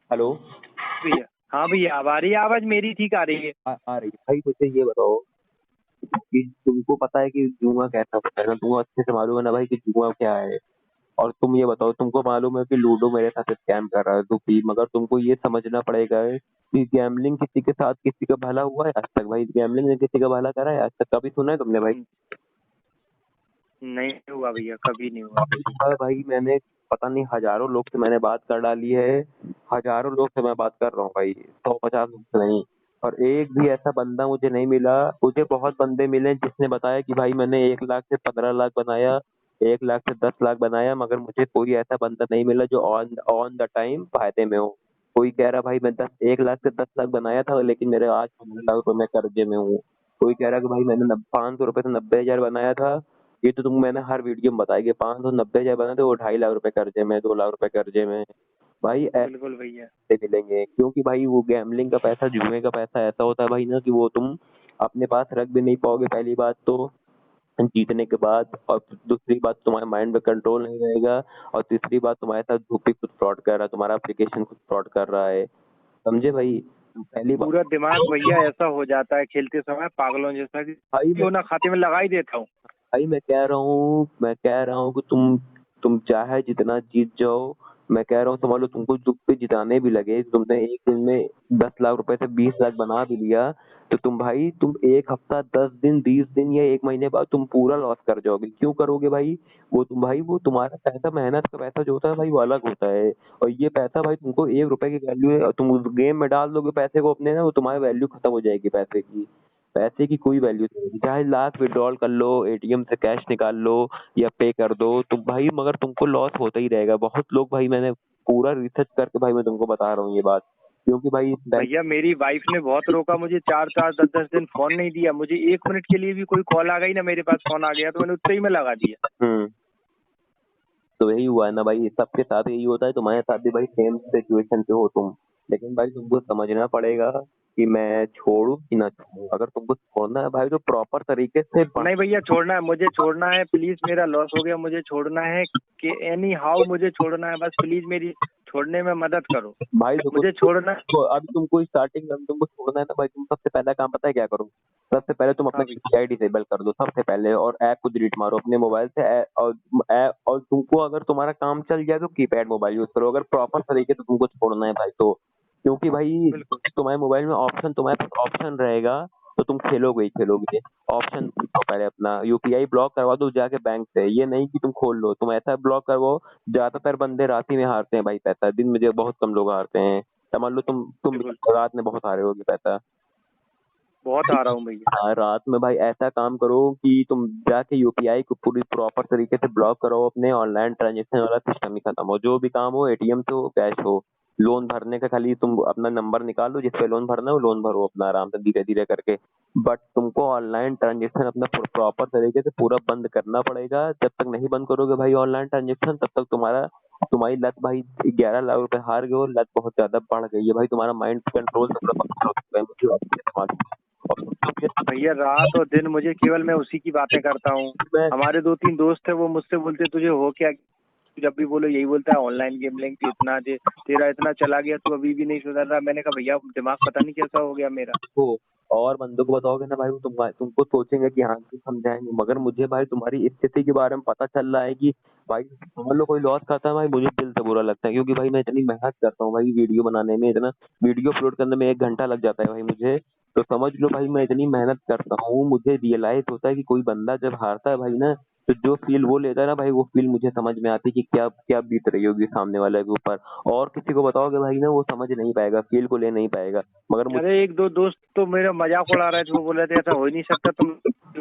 Hello. भैया। हाँ भैया, अब आ रही है आवाज मेरी? ठीक आ रही है? आ रही है भाई। मुझे ये बताओ कि तुमको पता है कि जुआ कैसा होता है ना? तुमको अच्छे से मालूम है ना भाई कि जुआ क्या है? और तुम ये बताओ, तुमको मालूम है कि लूडो मेरे साथ स्कैम कर रहा है तो भी, मगर तुमको ये समझना पड़ेगा कि गैम्बलिंग किसी के साथ किसी का भला हुआ है आज तक? भाई गैम्बलिंग ने किसी का भला करा है आज तक? कभी सुना है तुमने भाई? नहीं हुआ भैया, कभी नहीं हुआ। भाई मैंने पता नहीं हजारों लोग से मैंने बात कर डाली है। हजारों लोग से मैं बात कर रहा हूँ भाई, 150 लोग से नहीं। और एक भी ऐसा बंदा मुझे नहीं मिला। मुझे बहुत बंदे मिले जिसने बताया कि भाई मैंने 1 लाख से 15 लाख बनाया, 1 लाख से 10 लाख बनाया, मगर मुझे कोई ऐसा बंदा नहीं मिला जो ऑन ऑन द टाइम फायदे में हो। कोई कह रहा भाई मैं 1 लाख से 10 लाख बनाया था लेकिन मेरे आज 15 लाख रुपए मैं कर्जे में हूँ। कोई कह रहा कि भाई मैंने 500 रुपए से 90 हजार बनाया था। ये तो तुम मैंने हर वीडियो में बताया कि 590 हजार बना थे, वो 2.5 लाख रुपए कर्जे में, 2 लाख रुपए कर्जे में। भाई बिल्कुल भैया। ऐसे मिलेंगे क्योंकि भाई वो गैम्बलिंग का पैसा, जुए का पैसा ऐसा होता है भाई ना कि वो तुम अपने पास रख भी नहीं पाओगे, पहली बात तो जीतने के बाद। और दूसरी बात, तुम्हारे माइंड में कंट्रोल नहीं रहेगा। और तीसरी बात, तुम्हारे साथ धूपी खुद फ्रॉड कर रहा है, तुम्हारा एप्लीकेशन खुद फ्रॉड कर रहा है। समझे भाई? पहली बात। पूरा दिमाग भैया ऐसा हो जाता है खेलते समय पागलों जैसा कि भाई क्यों ना खाते में लगा ही देता हूँ। मैं कह रहा हूँ कि तुम चाहे जितना जीत जाओ। मैं कह रहा हूँ समझ लो, तुमको दुख पे जिताने भी लगे, तुमने एक दिन में 10 लाख रुपए से 20 लाख बना भी लिया, तो तुम 1 हफ्ता, 10 दिन, 20 दिन या 1 महीने बाद तुम पूरा लॉस कर जाओगे। क्यों करोगे भाई? वो तुम्हारा पैसा, मेहनत का पैसा जो होता है भाई वो अलग होता है। और ये पैसा भाई तुमको 1 रुपए की वैल्यू है, और तुम उस गेम में डाल दोगे पैसे को अपने ना, वो तुम्हारी वैल्यू खत्म हो जाएगी पैसे की। पैसे की कोई वैल्यू नहीं होगी, चाहे लाख विड्रॉल कर लो, एटीएम से कैश निकाल लो या पे कर दो तुम भाई, मगर तुमको लॉस होता ही रहेगा। बहुत लोग भाई, मैंने पूरा रिसर्च करके भाई मैं तुमको बता रहा हूँ ये बात, क्योंकि भाई इस बैंक। भैया मेरी वाइफ ने बहुत रोका मुझे, 4 4 10 10 दिन फोन नहीं दिया मुझे। 1 मिनट के लिए भी कोई कॉल आ गई ना, मेरे पास फोन आ गया तो मैंने उतने ही में लगा दिया। तो यही हुआ है ना भाई, सबके साथ यही होता है, तुम्हारे साथ भी भाई सेम सिचुएशन पे हो तुम। लेकिन भाई तुमको समझना पड़ेगा कि मैं छोड़ू कि ना छोड़ू। अगर तुमको छोड़ना है भाई तो प्रॉपर तरीके से नहीं भैया, छोड़ना है, मुझे छोड़ना है प्लीज। मेरा लॉस हो गया, मुझे छोड़ना है कि एनी हाउ मुझे छोड़ना है। बस प्लीज मेरी छोड़ने में मदद करो। भाई देखो, मुझे छोड़ना। अभी तुमको स्टार्टिंग में तुमको छोड़ना है ना भाई, तुम सबसे पहला काम पता है क्या करो? सबसे पहले तुम अपना हाँ भैया। यूपीआई डिसेबल कर दो सबसे पहले, और ऐप को डिलीट मारो अपने मोबाइल से। और तुमको अगर तुम्हारा काम चल गया तो कीपैड मोबाइल यूज करो, अगर प्रॉपर तरीके से तुमको छोड़ना है भाई तो। क्योंकि भाई बिल्कुल। तुम्हारे मोबाइल में ऑप्शन, तुम्हारे पास ऑप्शन रहेगा तो तुम खेलोगे ही खेलोगे। ऑप्शन तो पहले अपना यूपीआई ब्लॉक करवा दो जाके बैंक से, ये नहीं कि तुम खोल लो, तुम ऐसा ब्लॉक करवाओ। ज्यादातर बंदे रात ही में हारते हैं भाई पैसा, दिन में जो बहुत कम लोग हारते हैं। समझ लो तुम भी बिल्कुल। रात में बहुत हारे होगे पैसा। बहुत आ रहा हूँ भैया। हाँ, रात में भाई ऐसा काम करो कि तुम जाके यूपीआई को पूरी प्रॉपर तरीके से ब्लॉक करो, अपने ऑनलाइन ट्रांजेक्शन वाला सिस्टम ही खत्म हो, जो भी काम हो, एटीएम से हो, कैश हो। लोन भरने का खाली तुम अपना नंबर निकाल लो, जिसपे लोन भरना है वो लोन भरो अपना आराम से धीरे धीरे करके। बट तुमको ऑनलाइन ट्रांजेक्शन अपना प्रॉपर तरीके से पूरा बंद करना पड़ेगा। जब तक नहीं बंद करोगे भाई ऑनलाइन ट्रांजेक्शन, तब तक तुम्हारी लत भाई, 11 लाख रुपए हार गए हो, लत बहुत ज्यादा बढ़ गई है भाई, तुम्हारा माइंड कंट्रोल से पूरा बाहर हो चुका है, मुझे भैया रात और दिन मुझे केवल मैं उसी की बातें करता हूँ। मैं हमारे 2 3 दोस्त है, वो मुझसे बोलते तुझे हो क्या। जब भी बोलो यही बोलता है, ऑनलाइन गेमिंग इतना तेरा इतना चला गया, तू अभी भी नहीं सुधर रहा। मैंने कहा भैया दिमाग पता नहीं कैसा हो गया मेरा। को और बंदों को बताओगे ना भाई, वो तुमको सोचेंगे कि हाँ कि समझाएंगे, मगर मुझे भाई तुम्हारी स्थिति के बारे में पता चल रहा है कि भाई समझ लो कोई लॉस खाता है भाई, मुझे दिल से बुरा लगता है, क्योंकि भाई मैं इतनी मेहनत करता हूँ भाई वीडियो बनाने में, इतना वीडियो अपलोड करने में 1 घंटा लग जाता है भाई मुझे। तो समझ लो भाई मैं इतनी मेहनत करता हूँ, मुझे रियलाइज होता है कि कोई बंदा जब हारता है भाई ना, तो जो फील वो लेता है ना भाई, वो फील मुझे समझ में आती है कि क्या क्या बीत रही होगी सामने वाले के ऊपर। और किसी को बताओगे भाई ना, वो समझ नहीं पाएगा, फील को ले नहीं पाएगा, मगर मुझे अरे 1 2 दोस्त तो मेरा मजाक उड़ा रहे थे, वो बोल रहे थे ऐसा हो ही नहीं सकता, तुम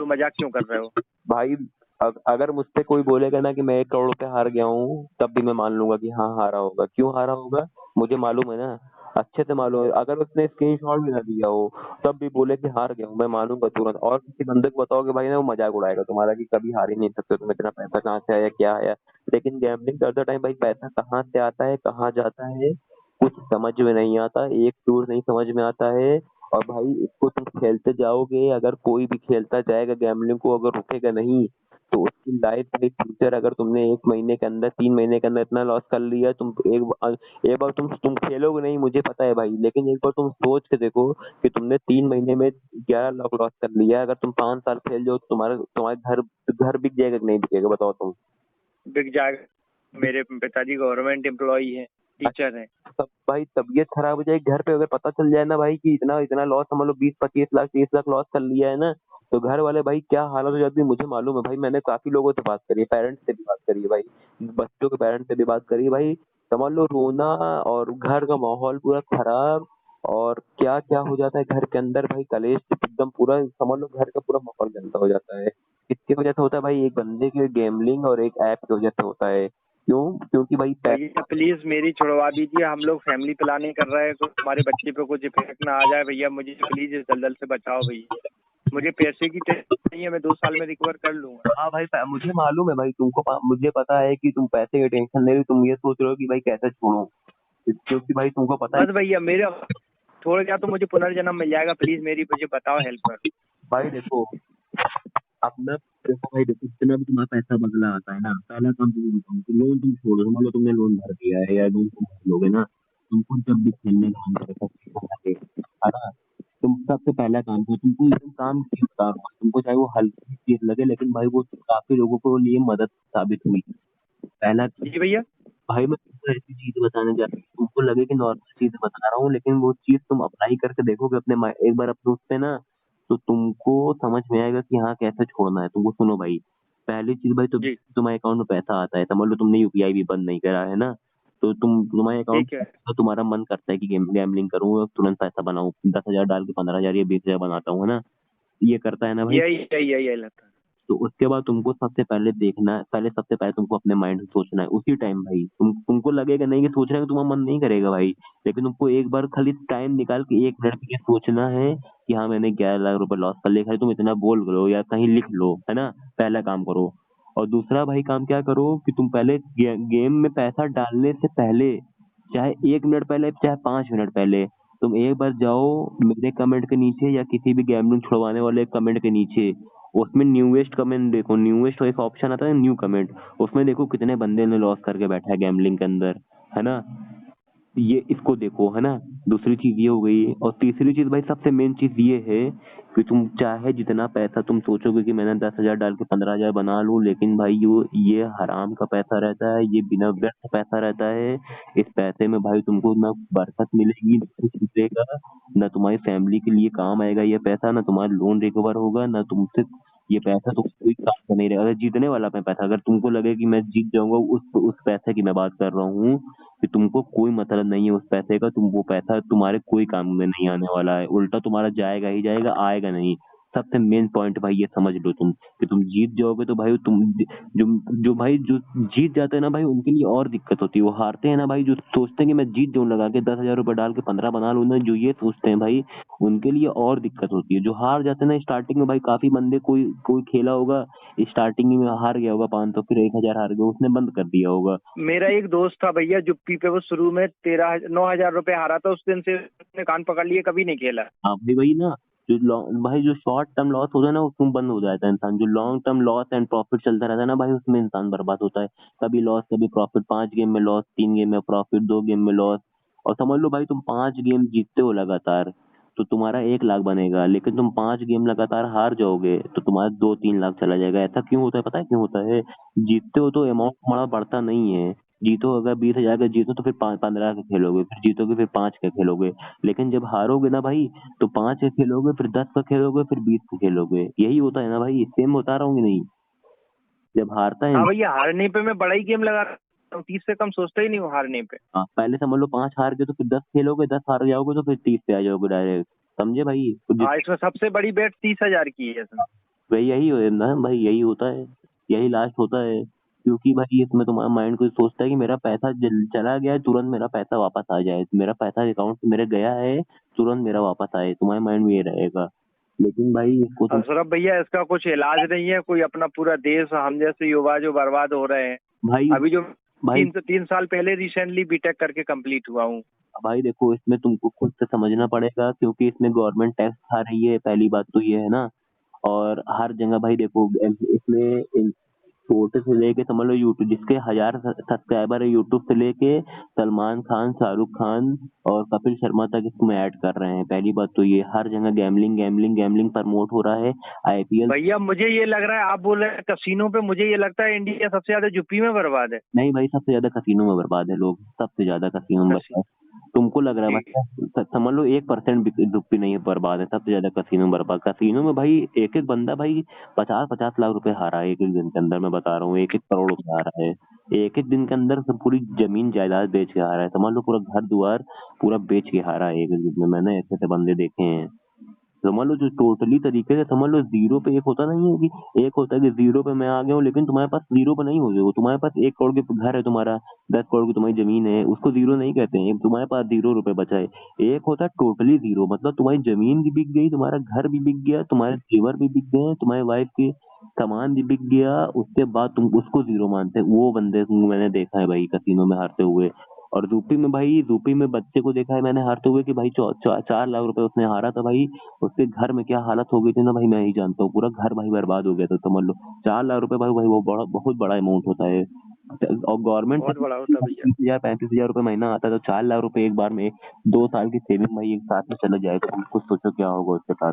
मजाक क्यों कर रहे हो। भाई अगर मुझसे कोई बोलेगा ना कि मैं 1 करोड़ रुपए हार गया हूँ, तब भी मैं मान लूंगा कि हाँ हारा होगा। क्यों हारा होगा? मुझे मालूम है ना, अच्छे से मालूम है। अगर उसने स्क्रीनशॉट भी ना दिया हो तब भी बोले कि हार गया हूँ, मैं मानूंगा तुरंत। और किसी बंदे को बताओगे भाई ना, वो मजाक उड़ाएगा तुम्हारा कि कभी हार ही नहीं सकते तुम, इतना पैसा कहाँ से आया, क्या आया। लेकिन गैम्बलिंग करते टाइम भाई पैसा कहाँ से आता है, कहाँ जाता है, कुछ समझ में नहीं आता, एक टूर नहीं समझ में आता है। और भाई इसको तुम खेलते जाओगे, अगर कोई भी खेलता जाएगा गैम्बलिंग को, अगर रुकेगा नहीं, तो उसकी लाइफ भाई फ्यूचर अगर तुमने 1 महीने के अंदर 3 महीने के अंदर इतना लॉस कर लिया, तुम एक बार तुम खेलोगे नहीं मुझे पता है भाई, लेकिन एक बार तुम सोच के देखो कि तुमने 3 महीने में 11 लाख लॉस कर लिया, अगर तुम 5 साल खेल जाओ तो तुम्हारा तुम्हारे घर बिक जाएगा कि नहीं बिकेगा बताओ तुम। बिक जाएगा। मेरे पिताजी गवर्नमेंट एम्प्लॉई हैं, टीचर हैं। तब भाई तबीयत खराब हो जाएगी घर पे, अगर पता चल जाए ना भाई कि इतना इतना लॉस समझ लो 20-25 लाख 30 लाख लॉस कर लिया है ना, तो घर वाले भाई क्या हालत हो जाती है मुझे मालूम है भाई। मैंने काफी लोगों से बात करी है, पेरेंट्स से भी बात करी है भाई, बच्चों के पेरेंट्स से भी बात करी है भाई। समझ लो रोना और घर का माहौल पूरा खराब, और क्या क्या हो जाता है घर के अंदर भाई, कलेश एकदम पूरा समझ लो घर का पूरा माहौल गंदा हो जाता है। किसकी वजह से होता है भाई? एक बंदे के गेमलिंग और एक ऐप की वजह से होता है। क्यों? क्योंकि भाई भैया प्लीज मेरी छुड़वा दीजिए, हम लोग फैमिली प्लानिंग कर रहे हैं, तो हमारे बच्चे पे कुछ इफेक्ट ना आ जाए भैया, मुझे प्लीज इस दलदल से बचाओ भैया। मुझे पैसे की टेंशन नहीं है, मैं 2 साल में रिकवर कर लूंगा। हाँ भाई मुझे मालूम है भाई तुमको मुझे पता है कि तुम पैसे की टेंशन ले रहे हो, तुम ये सोच रहे हो कि भाई कैसे छोड़ो, क्योंकि भाई तुमको पता है बस भैया मेरे छोड़ गया तो मुझे पुनर्जन्म मिल जाएगा, प्लीज मेरी मुझे बताओ, हेल्प कर। भाई देखो अपना देखो भाई देखो जितना भी तुम्हारा पैसा बदला आता है ना, पहला काम तुम बताओ कि लोन तुम छोड़ो, मान लो तुमने लोन भर दिया है या लोन तुम भर लोगे ना, तुमको जब भी खेलने का मन करेगा है ना, तुम सबसे पहला काम करो, तुमको एकदम काम की बता रहा हूँ, तुमको चाहे वो हल्की चीज लगे लेकिन भाई वो काफी लोगों को लिए मदद साबित हुई। पहला जी भैया। भाई मैं तुमको ऐसी चीज बताने जा रहा हूँ तुमको लगे कि नॉर्मल चीज बता रहा हूँ, लेकिन वो चीज तुम अप्लाई करके देखोगे अपने एक बार अपने उस पे ना, तो तुमको समझ में आएगा कि हाँ कैसे छोड़ना है तुमको। सुनो भाई, पहली चीज भाई तो जी तुम्हारे अकाउंट में पैसा आता है, समझ लो तुमने यूपीआई भी बंद नहीं करा है ना, तो तुम्हारे अकाउंट ठीक है। तो तुम्हारा मन करता है कि गैम्बलिंग करूँ और तुरंत पैसा बनाऊं, 10,000 डाल के 15,000 या 20,000 बनाता हूँ है ना, ये करता है ना भाई। यही यही यही यही लगता है। तो उसके बाद तुमको सबसे पहले देखना है, पहले सबसे पहले तुमको अपने माइंड से सोचना है उसी टाइम भाई, तुमको लगेगा नहीं कि सोचने का तुम्हारा मन नहीं करेगा भाई, लेकिन तुमको एक बार खाली टाइम निकाल के 1 मिनट के लिए सोचना है कि हाँ मैंने 11 लाख रुपए लॉस कर लिया, खाली तुम इतना बोल लो या कहीं लिख लो है ना, पहला काम करो। और दूसरा भाई काम क्या करो कि तुम पहले गेम में पैसा डालने से पहले, चाहे 1 मिनट पहले चाहे 5 मिनट पहले, तुम एक बार जाओ मेरे कमेंट के नीचे या किसी भी गैमलिंग छुड़वाने वाले कमेंट के नीचे, उसमें न्यूएस्ट कमेंट देखो, न्यूएस्ट एक ऑप्शन आता है न्यू कमेंट, उसमें देखो कितने बंदे ने लॉस करके बैठा है गैमलिंग के अंदर है ना, ये इसको देखो है ना। दूसरी चीज ये हो गई, और तीसरी चीज भाई सबसे मेन चीज ये है कि तुम चाहे जितना पैसा तुम सोचोगे कि मैंने 10,000 डाल के 15,000 बना लूं, लेकिन भाई ये हराम का पैसा रहता है, ये बिना व्यर्थ पैसा रहता है। इस पैसे में भाई तुमको ना बरकत मिलेगी, ना कुछ मिलेगा, ना तुम्हारी फैमिली के लिए काम आएगा ये पैसा, ना तुम्हारा लोन रिकवर होगा, ना तुमसे ये पैसा तो कोई काम का नहीं रहेगा। अगर जीतने वाला मैं पैसा, अगर तुमको लगे कि मैं जीत जाऊंगा, उस पैसे की मैं बात कर रहा हूँ कि तुमको कोई मतलब नहीं है उस पैसे का, तुम वो पैसा तुम्हारे कोई काम में नहीं आने वाला है, उल्टा तुम्हारा जाएगा ही जाएगा, आएगा नहीं। सबसे मेन पॉइंट भाई ये समझ लो तुम कि तुम जीत जाओगे तो भाई तुम जो जो भाई जो जीत जाते हैं ना भाई उनके लिए और दिक्कत होती है, वो हारते हैं ना भाई जो सोचते हैं कि मैं जीत जाऊं लगा के 10,000 रुपए डाल के 15 बना लूं ना, जो ये सोचते हैं भाई उनके लिए और दिक्कत होती है। जो हार जाते हैं ना स्टार्टिंग में भाई, काफी बंदे कोई कोई खेला होगा स्टार्टिंग में हार गया होगा 500, फिर 1,000 हार गया, उसने बंद कर दिया होगा। मेरा एक दोस्त था भैया, जुप्पी पे वो शुरू में 9,000 रुपए हारा था, उस दिन से उसने कान पकड़ लिए, कभी नहीं खेला। हाँ भाई वही ना, जो भाई जो शॉर्ट टर्म लॉस होता है ना उसमें बंद हो जाता है इंसान, जो long term loss and profit चलता रहता है ना भाई उसमें इंसान बर्बाद होता है। कभी लॉस कभी प्रॉफिट, 5 गेम में लॉस, 3 गेम में प्रॉफिट, 2 गेम में लॉस। और समझ लो भाई तुम 5 गेम जीतते हो लगातार तो तुम्हारा 1 लाख बनेगा, लेकिन तुम 5 गेम लगातार हार जाओगे तो तुम्हारा 2-3 लाख चला जाएगा। ऐसा क्यों होता है पता है क्यों होता है? जीतते हो तो अमाउंट तुम्हारा बढ़ता नहीं है, जीतो अगर 20,000 का जीतो तो फिर 15 के खेलोगे, फिर जीतोगे फिर 5 के खेलोगे, लेकिन जब हारोगे ना भाई तो 5 का खेलोगे, फिर 10 का खेलोगे, फिर 20 का खेलोगे, यही होता है ना भाई, सेम बता रहा हूँ कि नहीं? जब हारता है हाँ भैया, हारने पे मैं बड़ा ही गेम लगा रहा हूँ, 30 से कम सोचता ही नहीं हूँ हारने पे। हाँ, पहले समझ लो 5 हार गए तो फिर 10 खेलोगे, 10 हार जाओगे तो फिर 30 पे आ जाओगे डायरेक्ट, समझे भाई? तो हाँ, इसमें सबसे बड़ी बेट 30,000 की है इसमें। भाई यही हो ना भाई, यही होता है, यही लास्ट होता है, क्योंकि भाई इसमें तुम्हारा माइंड कुछ सोचता है कि मेरा पैसा चला गया है, तुरंत मेरा पैसा वापस आ जाए, मेरा पैसा अकाउंट से मेरे गया है, तुरंत मेरा वापस आए, तुम्हारे माइंड में ये रहेगा। लेकिन भाई इसको तुम अशरफ भैया, इसका कुछ इलाज नहीं है कोई? अपना पूरा देश, हम जैसे युवा जो बर्बाद हो रहे हैं। भाई अभी जो भाई 3 साल पहले रिसेंटली बीटेक करके कंप्लीट हुआ हूँ। भाई देखो इसमें तुमको खुद से समझना पड़ेगा, क्योंकि इसमें गवर्नमेंट टैक्स खा रही है, पहली बात तो ये है ना। और हर जगह भाई देखो इसमें छोटे से लेके समझ लो यूट्यूब जिसके 1000 सब्सक्राइबर है यूट्यूब से लेके सलमान खान, शाहरुख खान और कपिल शर्मा तक इसमें ऐड कर रहे हैं। पहली बात तो ये हर जगह गैम्बलिंग गैम्बलिंग गैम्बलिंग प्रमोट हो रहा है। आईपीएल भैया मुझे ये लग रहा है, आप बोल रहे हैं कसीनो पे, मुझे ये लगता है इंडिया सबसे ज्यादा यूपी में बर्बाद है। नहीं भाई, सबसे ज्यादा कसीनो में बर्बाद है लोग, सबसे ज्यादा कसीनो में कसी बर्बाद। तुमको लग रहा है ठीक है। भाई, समझ लो 1% रुपये नहीं है बर्बाद है, सबसे ज्यादा कसीनो में बर्बाद। कसीनो में भाई एक एक बंदा भाई 50-50 लाख रुपए हारा है एक एक दिन के अंदर, मैं बता रहा हूँ 1-1 करोड़ रुपए हारा है एक एक दिन के अंदर। सब पूरी जमीन जायदाद बेच के हारा है, समझ लो पूरा घर द्वार पूरा बेच के हारा है एक एक दिन में। मैंने ऐसे ऐसे बंदे देखे हैं, समझ लो जो टोटली तरीके से समझ लो जीरो पे। एक होता नहीं है कि एक होता है कि जीरो पे मैं आ गया हूँ, लेकिन तुम्हारे पास जीरो पे नहीं हो गए हो, तुम्हारे पास 1 करोड़ के घर है, तुम्हारा 10 करोड़ की तुम्हारी जमीन है, उसको जीरो नहीं कहते हैं, तुम्हारे पास 0 रुपए बचा है। एक होता है टोटली जीरो, मतलब तुम्हारी जमीन भी बिक गई, तुम्हारा घर भी बिक गया, तुम्हारे जेवर भी बिक गए, तुम्हारी वाइफ के सामान भी बिक गया, उसके बाद तुम उसको जीरो मानते हैं। वो बंदे को मैंने देखा है भाई कसीनो में हारते हुए। और यूपी में भाई, यूपी में बच्चे को देखा है मैंने हारते हुए कि भाई 4 लाख रुपए उसने हारा था भाई। उसके घर में क्या हालत हो गई थी ना भाई, मैं ही जानता हूँ, पूरा घर भाई बर्बाद हो गया था, समझ लो। 4 लाख रुपए भाई भाई वो बड़ा बहुत बड़ा अमाउंट होता है। और गवर्नमेंट से बहुत बड़ा होता है भैया। 30,000 35,000 रुपए महीना आता है, तो 4 लाख रुपए एक बार में 2 साल की सेविंग भाई एक साथ में चले जाए, तो तुम कुछ सोचो क्या होगा उसके साथ।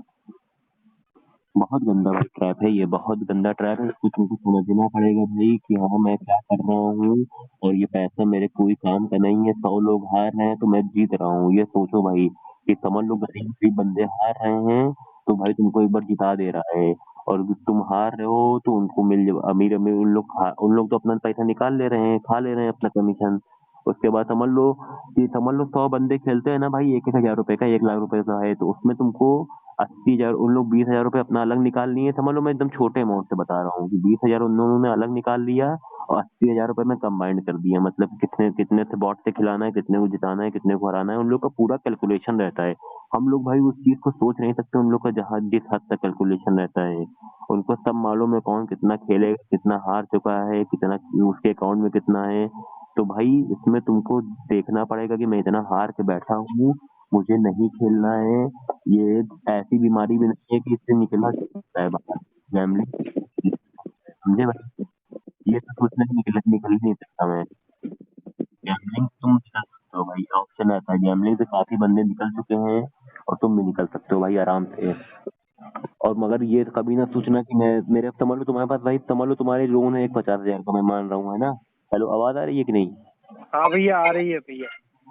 बहुत गंदा भाई ट्रैप है ये, बहुत गंदा ट्रैप है। इसको तुमको समझना पड़ेगा भाई कि हाँ मैं क्या कर रहा हूँ, और ये पैसा मेरे कोई काम का नहीं है। 100 लोग हार रहे हैं तो मैं जीत रहा हूँ, ये सोचो भाई। कि समझ लो गरीब गरीब बंदे हार रहे हैं तो भाई तुमको एक बार जिता दे रहा है, और तुम हार रहे हो तो उनको मिल जाए। अमीर अमीर उन लोग तो अपना पैसा निकाल ले रहे हैं, खा ले रहे हैं अपना कमीशन। उसके बाद समझ लो 100 बंदे खेलते हैं ना भाई, 1-1 हजार रुपए का 1 लाख रुपए का है, तो उसमें तुमको 80 हजार, उन लोग 20 हजार रुपए अपना अलग निकाल लिए, समझ लो मैं एकदम छोटे अमाउंट से बता रहा हूँ कि 20 हजार उन लोगों ने अलग निकाल लिया, और 80 हजार रुपए में कंबाइंड कर दिया। मतलब कितने कितने से बॉट से खिलाना है, कितने को जिताना है, कितने को हराना है, उन लोग का पूरा कैलकुलेशन रहता है। हम लोग भाई उस चीज को सोच नहीं सकते, उन लोग का जहाँ जिस हद तक कैलकुलेशन रहता है, उनको सब मालूम है कौन कितना खेलेगा, कितना हार चुका है, कितना उसके अकाउंट में कितना है। तो भाई इसमें तुमको देखना पड़ेगा कि मैं इतना हार के बैठा हूँ, मुझे नहीं खेलना है। ये एक ऐसी बीमारी भी नहीं है कि इससे निकला जा सकता है बाहर, गैम्बलिंग, समझे भाई। ये तो सोचना कि निकल ही नहीं सकता मैं। गैम्बलिंग तुम निकल सकते हो भाई, ऑप्शन रहता है, गैम्बलिंग से काफी बंदे निकल चुके हैं, और तुम भी निकल सकते हो भाई आराम से। और मगर ये कभी ना सोचना कि मैं मेरे समझ लो तुम्हारे पास भाई, समझ लो तुम्हारे लोन है एक 50 हजार का, मैं मान रहा हूँ, है ना। हेलो, आवाज आ रही है कि नहीं। हाँ भैया, आ रही है भैया।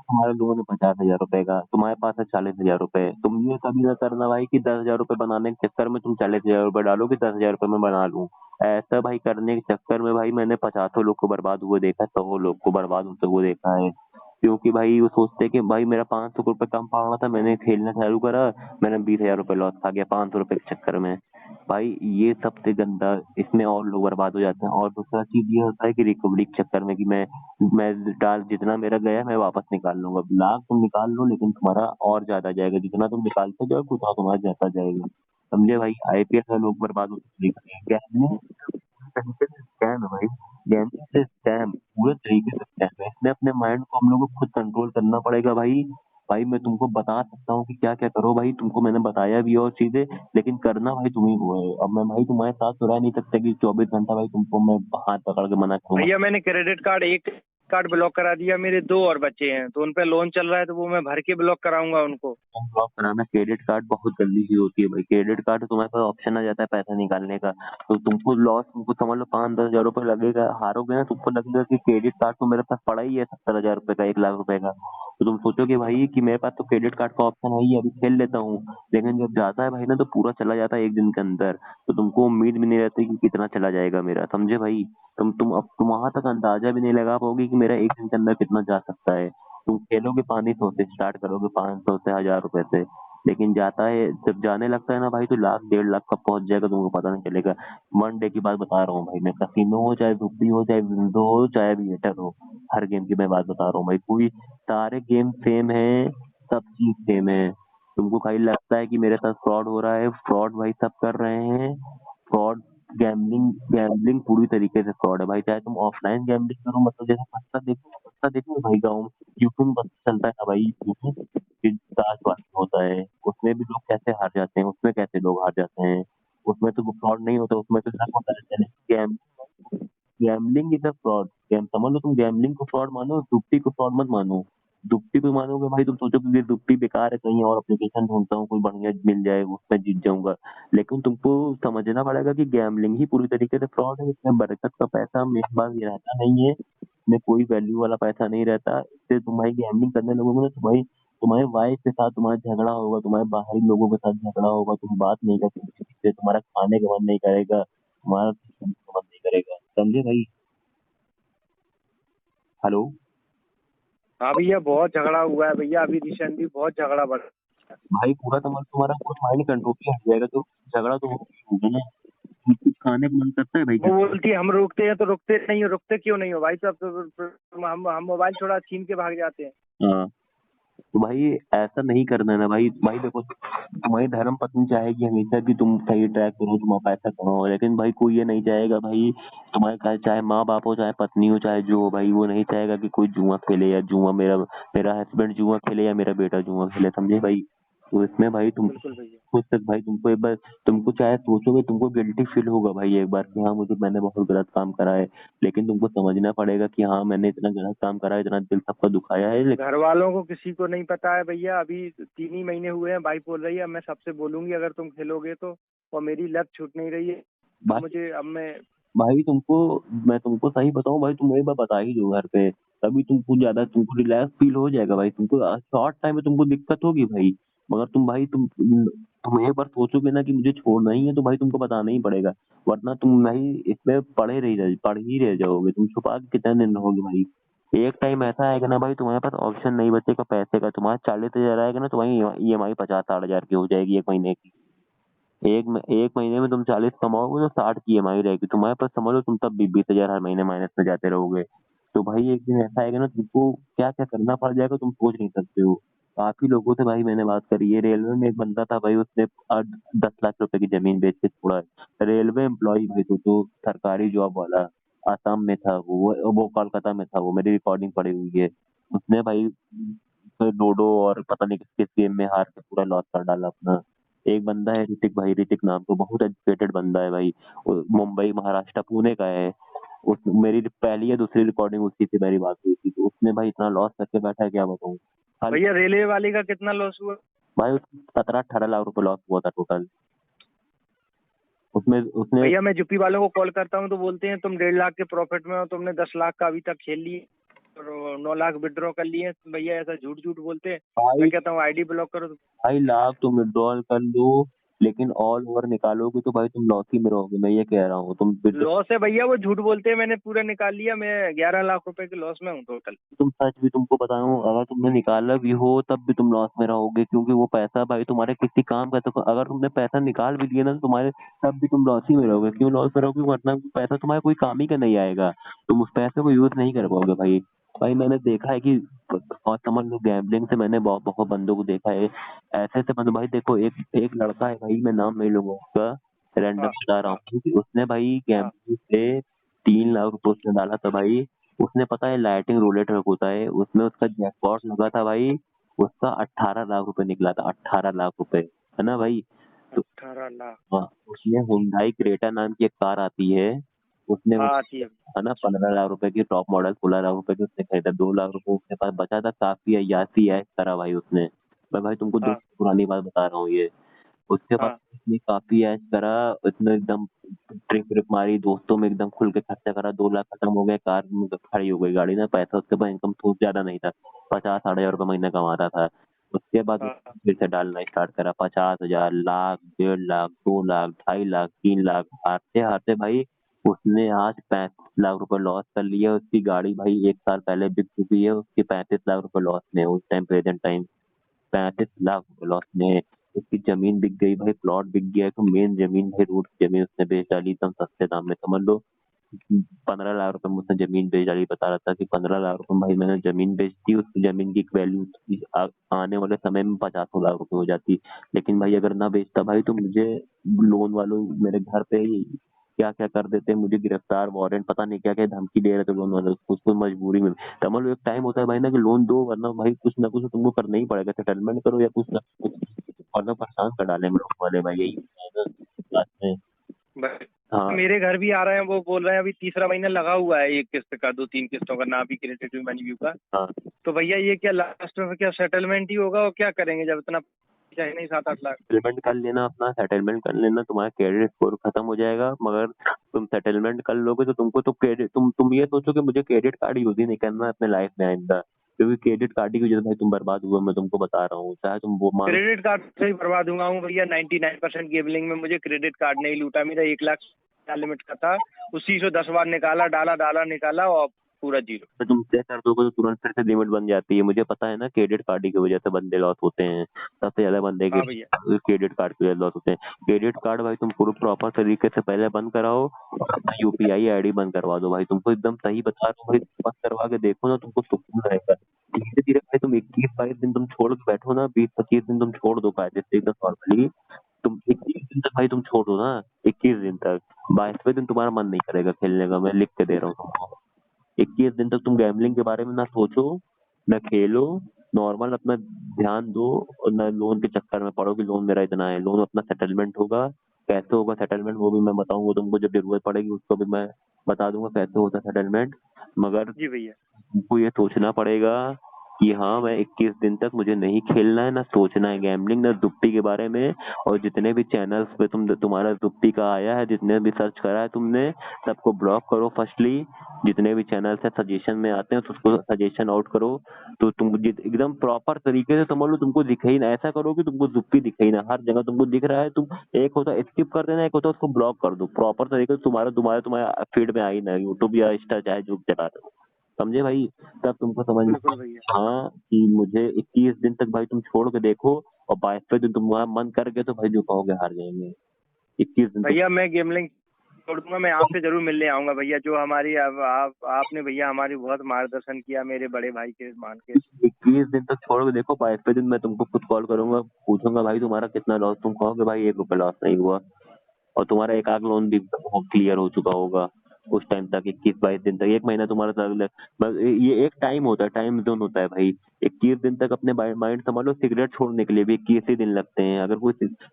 तुम्हारा लोन है 50 हजार रुपए का, तुम्हारे पास है 40 हजार रुपए। तुम ये कभी ना करना भाई कि 10 हजार रुपए बनाने के चक्कर में तुम 40 हजार रुपए डालो कि 10 हजार रुपए में बना लूं। ऐसा भाई करने के चक्कर में भाई मैंने 50 लोग को बर्बाद हुए देखा है, 100 लोग को बर्बाद होते हुए देखा है। क्योंकि भाई वो सोचते कि भाई मेरा 500 रुपए कम पड़ रहा था, मैंने खेलना चालू करा, मैंने 20 हजार रुपए लॉस खा गया 500 रुपए के चक्कर में। भाई ये सबसे गंदा, इसमें और लोग बर्बाद हो जाते हैं। और दूसरा चीज ये होता है कि रिकवरी के चक्कर में कि मैं डाल जितना मेरा गया मैं वापस निकाल लूंगा। लाख तुम निकाल लो लेकिन तुम्हारा और ज्यादा जाएगा, जितना तुम निकालते जाओ उतना तुम्हारा ज्यादा जाएगा, समझे भाई। आईपीएल में लोग बर्बाद होते हैं, गैम्बलिंग तरीके से स्कैम है भाई। गैम्बलिंग से स्कैम, पूरे तरीके से स्कैम है। इसमें अपने माइंड को हम लोग को खुद कंट्रोल करना पड़ेगा भाई। भाई मैं तुमको बता सकता हूँ कि क्या क्या करो भाई, तुमको मैंने बताया भी और चीजें, लेकिन करना भाई तुम्ही को है। अब मैं भाई तुम्हारे साथ तो रह नहीं सकता कि 24 घंटा भाई तुमको मैं हाथ पकड़ के मना करूंगा। भैया मैंने क्रेडिट कार्ड, एक कार्ड ब्लॉक करा दिया, मेरे दो और बच्चे हैं तो उन पे लोन चल रहा है, तो वो मैं भर के ब्लॉक कराऊंगा उनको। ब्लॉक कराना, क्रेडिट कार्ड बहुत जल्दी चीज होती है भाई। क्रेडिट कार्ड तुम्हारे पास ऑप्शन आ जाता है पैसा निकालने का, तो तुमको लॉस, तुमको समझ लो 5-10 हजार रुपए लगेगा, हारोगे ना तुमको लगेगा कि क्रेडिट कार्ड तो मेरे पास पड़ा ही है 70 हजार रुपए का, 1 लाख रुपए का। तो तुम सोचोगे भाई कि मेरे पास तो क्रेडिट कार्ड का ऑप्शन है ही, अभी खेल लेता हूँ। लेकिन जब जाता है भाई ना तो पूरा चला जाता है एक दिन के अंदर, तो तुमको उम्मीद भी नहीं रहती कि कितना चला जाएगा मेरा, समझे भाई। तुम वहां तक अंदाजा भी नहीं लगा पाओगे कि मेरा एक दिन के अंदर कितना जा सकता है। तुम खेलोगे 500 से, स्टार्ट करोगे 500 से, 1000 रुपए से, लेकिन जाता है जब जाने लगता है ना भाई तो लाख 1.5 लाख का पहुंच जाएगा, तुमको पता नहीं चलेगा। 1 डे की बात बता रहा हूँ भाई मैं, कसिनो हो चाहे रुपी हो चाहे विंडो हो चाहे एविएटर हो, हर गेम की मैं बात बता रहा हूँ भाई। कोई सारे गेम सेम है, सब चीज सेम है। तुमको खाली लगता है कि मेरे साथ फ्रॉड हो रहा है, फ्रॉड भाई सब कर रहे हैं। फ्रॉड, गैम्बलिंग गैम्बलिंग पूरी तरीके से फ्रॉड है भाई। चाहे तुम ऑफलाइन गैम्बलिंग करो, मतलब जैसे पत्ता देखो भाई, गाँव में यूपी में पत्ता चलता है ना भाई, यूपी में ताश वाश होता है, उसमें भी लोग कैसे हार जाते हैं, उसमें कैसे लोग हार जाते हैं। उसमें तो फ्रॉड नहीं होता, उसमें तो शक होता रहता है। Gambling is a fraud. Game समझ लो, तुम गैम्बलिंग को फ्रॉड मानो, दुपट्टी को फ्रॉड मत मानो। दुपट्टी को मानोगे भाई, तुम सोचो कि ये दुपट्टी बेकार है, कहीं और एप्लीकेशन ढूंढता हूँ कोई बढ़िया मिल जाए, उसमें जीत जाऊंगा। लेकिन तुमको समझना पड़ेगा कि गैम्बलिंग ही पूरी तरीके से फ्रॉड है। इसमें बरकत का पैसा मेरे पास ये रहता नहीं है, इसमें कोई वैल्यू वाला पैसा नहीं रहता। इससे तुम्हारी गैम्बलिंग करने लगोगे ना, तुम्हारी तुम्हारी वाइफ के साथ तुम्हारा झगड़ा होगा, तुम्हारे बाहरी लोगों के साथ झगड़ा होगा, तुम बात नहीं कर सकते किसी से, तुम्हारा खाने का मन नहीं करेगा, तुम्हारा मन नहीं करेगा, समझे भाई? हेलो। हाँ भैया, बहुत झगड़ा हुआ है भैया, अभी रिसेंटली बहुत झगड़ा बढ़ा। भाई पूरा तुम्हारा पूरा माइंड कंट्रोल पे हट जाएगा, तो झगड़ा तो होगा ना। कुछ खाने का मन करता है भाई वो किसी बोलती है हम रोकते हैं तो रुकते नहीं हो, रुकते क्यों नहीं हो भाई साहब? तो हम मोबाइल छोड़ा छीन के भाग जाते हैं। को। हाँ, तो भाई ऐसा नहीं करना है ना भाई। भाई देखो, तुम्हारी धर्म पत्नी चाहेगी हमेशा कि तुम सही ट्रैक करो, तुम पैसा कमाओ, लेकिन भाई कोई ये नहीं चाहेगा भाई, तुम्हारे घर चाहे माँ बाप हो, चाहे पत्नी हो, चाहे जो हो भाई, वो नहीं चाहेगा कि कोई जुआ खेले, या जुआ मेरा मेरा हस्बैंड जुआ खेले, या मेरा बेटा जुआ खेले, समझे भाई? तो इसमें भाई तुम बिल्कुल भैया। खुद तक भाई, तुमको एक बार, तुमको चाहे सोचोगे, तुमको गिल्टी फील होगा भाई एक बार कि हाँ मुझे, मैंने बहुत गलत काम करा है। लेकिन तुमको समझना पड़ेगा कि हाँ मैंने इतना गलत काम करा है, इतना दिल सबका दुखाया है, लेकिन घर वालों को किसी को नहीं पता है भैया, अभी 3 ही महीने हुए हैं। भाई बोल रही है मैं सबसे बोलूंगी अगर तुम खेलोगे तो, और मेरी लत छूट नहीं रही है। अब भाई मुझे अब मैं भाई तुमको, मैं तुमको सही बताऊं भाई, तुम एक बार बता ही दो घर पे, तभी तुमको ज्यादा, तुमको रिलैक्स फील हो जाएगा भाई। तुमको शॉर्ट टाइम में तुमको दिक्कत होगी भाई, मगर तुम भाई तुम एक बार सोचोगे ना कि मुझे छोड़ना ही है, तो भाई तुमको बताना ही पड़ेगा। वरना तुम भाई इसमें पढ़ ही रह जाओगे, तुम छुपा के कितने दिन रहोगे भाई? एक टाइम ऐसा आएगा ना भाई, तुम्हारे पास ऑप्शन नहीं बचेगा पैसे का, तुम्हारा 40,000 आएगा ना, तुम्हारी EMI 50-60 हजार की हो जाएगी एक महीने की। एक महीने में तुम 40 कमाओगे तो 60 की EMI रहेगी तुम्हारे पास, समझ लो तुम तब 20,000 हर महीने माइनस में जाते रहोगे। तो भाई एक दिन ऐसा आएगा ना, तुमको क्या क्या करना पड़ जाएगा तुम सोच नहीं सकते हो। काफी लोगों से भाई मैंने बात करी है, रेलवे में एक बंदा था भाई, उसने 10 लाख रुपए की जमीन बेच के छोड़ा है। रेलवे एम्प्लॉय भाई, तो सरकारी जॉब वाला, आसाम में था वो कोलकाता में था, वो मेरी रिकॉर्डिंग पड़ी हुई है। उसने भाई लूडो और पता नहीं किस किस गेम में हार के पूरा लॉस कर डाला अपना। एक बंदा है ऋतिक भाई, ऋतिक नाम, तो बहुत एजुकेटेड बंदा है भाई, वो मुंबई महाराष्ट्र पुणे का है। उस मेरी पहली या दूसरी रिकॉर्डिंग उसकी से मेरी बात हुई थी, तो उसने भाई इतना लॉस करके बैठा है, क्या बताऊं। हाल भैया रेलवे वाले का कितना लॉस हुआ? भाई 17-18 लाख रुपए लॉस हुआ था टोटल। उसमें उसने भैया मैं जुपी वालों को कॉल करता हूँ तो बोलते हैं तुम 1.5 लाख के प्रॉफिट में हो, तुमने 10 लाख का अभी तक खेल लिए और 9 लाख विड्रॉ कर लिए। भैया ऐसा झूठ झूठ बोलते हैं। मैं भाई कहता हूँ आईडी ब्लॉक करो तो। भाई लाख तुम विड्रॉल कर लो, लेकिन ऑल ओवर निकालोगे तो भाई तुम लॉस ही में रहोगे, मैं ये कह रहा हूँ। लॉस है भैया, वो झूठ बोलते हैं, मैंने पूरा निकाल लिया, मैं 11 लाख रुपए के लॉस में हूँ टोटल। तुम सच भी तुमको बताऊं, अगर तुमने निकाला भी हो तब भी तुम लॉस में रहोगे, क्योंकि वो पैसा भाई तुम्हारे किसी काम का, तो अगर तुमने पैसा निकाल भी लिया ना, तो तुम्हारे तब भी तुम लॉस ही में रहोगे। क्यों लॉस में रहोगे? वरना वो पैसा तुम्हारे कोई काम ही का नहीं आएगा, तुम उस पैसे को यूज नहीं कर पाओगे भाई। भाई मैंने देखा है कि, और समझ लो गैम्बलिंग से मैंने बहुत बहुत बंदों को देखा है। ऐसे ऐसे बंदे भाई, देखो एक एक लड़का है भाई, मैं नाम नहीं लूंगा उसका, रैंडम हाँ बता रहा हूँ, हाँ क्योंकि उसने भाई हाँ। गैम्बलिंग से 3 लाख रुपए उसने डाला था भाई। उसने पता है लाइटिंग रोलेट होता है, उसमें उसका जैकपॉट लगा था भाई, उसका 18 लाख रुपए निकला था, 18 लाख रुपए, है ना भाई? तो 18 लाख। हाँ, उसने हुंडई क्रेटा नाम की एक कार आती है, उसने हाँ आती है। है ना, 15 लाख रुपए की टॉप मॉडल, 16 लाख रुपए की उसने खरीदा, 2 लाख रुपए उसके पास बचा था, काफी अय्यासी ऐश करा भाई उसने। मैं भाई तुमको दो हाँ पुरानी बात बता रहा हूँ ये। उसके बाद हाँ उसने काफी ऐश करा, उसने एकदम ट्रिप ट्रिप मारी, दोस्तों में एकदम खुल के खर्चा करा, 2 लाख खत्म हो गए, कार में खड़ी हो गई गाड़ी ना, पैसा उसके पास, इनकम सोर्स ज्यादा नहीं था, 50-60 हजार रुपये महीना कमाता था। उसके बाद हाँ। उसने फिर से डालना स्टार्ट करा, 50 हजार, लाख, 1.5 लाख, 2 लाख, 2.5 लाख, 3 लाख, हारते हारते भाई उसने आज 35 लाख रुपए लॉस कर लिया। उसकी गाड़ी भाई 1 साल पहले बिक चुकी है, उसके 35 लाख रुपए लॉस में उस time, present time 35 lakh loss में। उसकी जमीन बिक गई भाई, प्लॉट बिक गया, तो मेन जमीन भाई, रोड की जमीन उसने बेच डाली एकदम सस्ते दाम में, समझ लो 15 लाख रुपए में उसने जमीन बेच डाली। बता रहा था कि 15 लाख रुपए भाई मैंने जमीन बेच दी, उस जमीन की वैल्यू आने वाले समय में 50 लाख रुपए हो जाती। लेकिन भाई अगर ना बेचता भाई, तो मुझे लोन वालों मेरे घर पे ही क्या क्या कर देते, मुझे गिरफ्तार वारंट पता नहीं क्या क्या धमकी दे रहे थे लोन वाले, उसको मजबूरी में। समझ लो एक टाइम होता है भाई ना कि लोन दो, वरना भाई कुछ ना कुछ तो तुमको करना ही पड़ेगा, सेटलमेंट करो या कुछ ना कुछ, वरना परेशान कर डालेंगे लोन वाले भाई, यही होता है ना। लास्ट में। भाई, हाँ मेरे घर भी आ रहे हैं, वो बोल रहे हैं अभी तीसरा महीना लगा हुआ है, एक किस्त का 2-3 किस्तों का, ना भी क्रेडिट मनी व्यू का। हाँ, तो भैया ये क्या लास्ट में क्या सेटलमेंट ही होगा, और क्या करेंगे जब इतना पैसा ही नहीं, 7-8 लाख। सेटलमेंट कर लेना, अपना सेटलमेंट कर लेना, तुम्हारा क्रेडिट स्कोर खत्म हो जाएगा। मगर तुम सेटलमेंट कर लोगे तो तुमको तो क्रेडिट, तुम ये सोचो कि मुझे क्रेडिट कार्ड यूज ही नहीं करना है अपने लाइफ में आइंदा, क्योंकि क्रेडिट कार्ड की वजह से भाई तुम बर्बाद हुए, मैं तुमको बता रहा हूँ, चाहे तुम वो मानो। क्रेडिट कार्ड से ही बर्बाद हुआ हूँ भैया, 99% गेमलिंग में मुझे क्रेडिट कार्ड नहीं लूटा। मेरा 1 लाख लिमिट का था, उसी से 10 बार निकाला, डाला डाला निकाला, और पूरा जीरो। तो तुम चेक कर दोगे तो तुरंत फिर से लिमिट बन जाती है, मुझे पता है ना, क्रेडिट कार्ड की वजह से बंदे लॉस होते हैं, सबसे ज्यादा बंदे के हाँ भैया। क्रेडिट कार्ड की वजह से लॉस होते हैं। क्रेडिट कार्ड भाई तुम पूरा प्रॉपर तरीके से पहले बंद कराओ, और अपना यूपीआई आईडी बंद करवा दो भाई, तुमको एकदम सही बता रहा हूँ भाई, बंद करवा के देखो ना, तुमको सुकून रहेगा। धीरे धीरे भाई तुम 21-22 दिन तुम छोड़ के बैठो ना, 20-25 दिन तुम छोड़ दो कायदे से एकदम नॉर्मली, तुम 21 दिन तक भाई तुम छोड़ दो ना, 21 दिन तक, 22वें दिन तुम्हारा मन नहीं करेगा खेलने का, मैं लिख के दे रहा हूँ तुमको। 21 दिन तक तुम गैम्बलिंग के बारे में ना सोचो, ना खेलो, नॉर्मल अपना ध्यान दो, और ना लोन के चक्कर में पड़ो कि लोन मेरा इतना है। लोन अपना सेटलमेंट होगा, कैसे होगा सेटलमेंट वो भी मैं बताऊंगा तुमको, जब जरूरत पड़ेगी उसको भी मैं बता दूंगा कैसे होता है सेटलमेंट। मगर जी भैया। तुमको ये सोचना पड़ेगा कि हाँ, मैं 21 दिन तक मुझे नहीं खेलना है, ना सोचना है गैम्बलिंग, ना दुप्टी के बारे में। और जितने भी चैनल्स पे तुम्हारा दुप्टी का आया है, जितने भी सर्च करा है तुमने, सबको ब्लॉक करो फर्स्टली। जितने भी चैनल से सजेशन में आते हैं तो उसको सजेशन आउट करो। तो तुम एकदम प्रॉपर तरीके से समझ लो, तुमको दिखे ही ना, ऐसा करो कि तुमको दुप्टी दिखे ही ना, हर जगह तुमको दिख रहा है, तुम एक होता स्किप कर देना, एक होता उसको ब्लॉक कर दो प्रॉपर तरीके से, तुम्हारा तुम्हारा तुम्हारा फीड में आ ही ना, यूट्यूब या इंस्टा चाहे जो चला रहे हो, समझे भाई। तब तुमको समझ में बिल्कुल भैया। हाँ कि मुझे 21 दिन तक भाई तुम छोड़ के देखो, और 22वें दिन तुम्हारा मन कर गया तो भाई जो कहोगे हार जाएंगे। 21 दिन तुम भैया मैं गेमलिंग छोड़ दूंगा, मैं आपसे जरूर मिलने आऊंगा भैया। जो हमारी अब आपने भैया हमारी बहुत मार्गदर्शन किया, मेरे बड़े भाई के मान के। 21 दिन तक छोड़ के देखो, 22वें दिन मैं तुमको खुद कॉल करूंगा, पूछूंगा भाई तुम्हारा कितना लॉस, तुम कहोगे भाई 1 रुपए लॉस नहीं हुआ, और तुम्हारा एक आध लोन भी क्लियर हो चुका होगा उस टाइम तक। 21-22 दिन तक, 1 महीना तुम्हारा तक, बस ये एक टाइम होता है, टाइम जोन होता है भाई। 21 दिन तक अपने माइंड समझ लो, सिगरेट छोड़ने के लिए भी 21 ही दिन लगते हैं। अगर कोई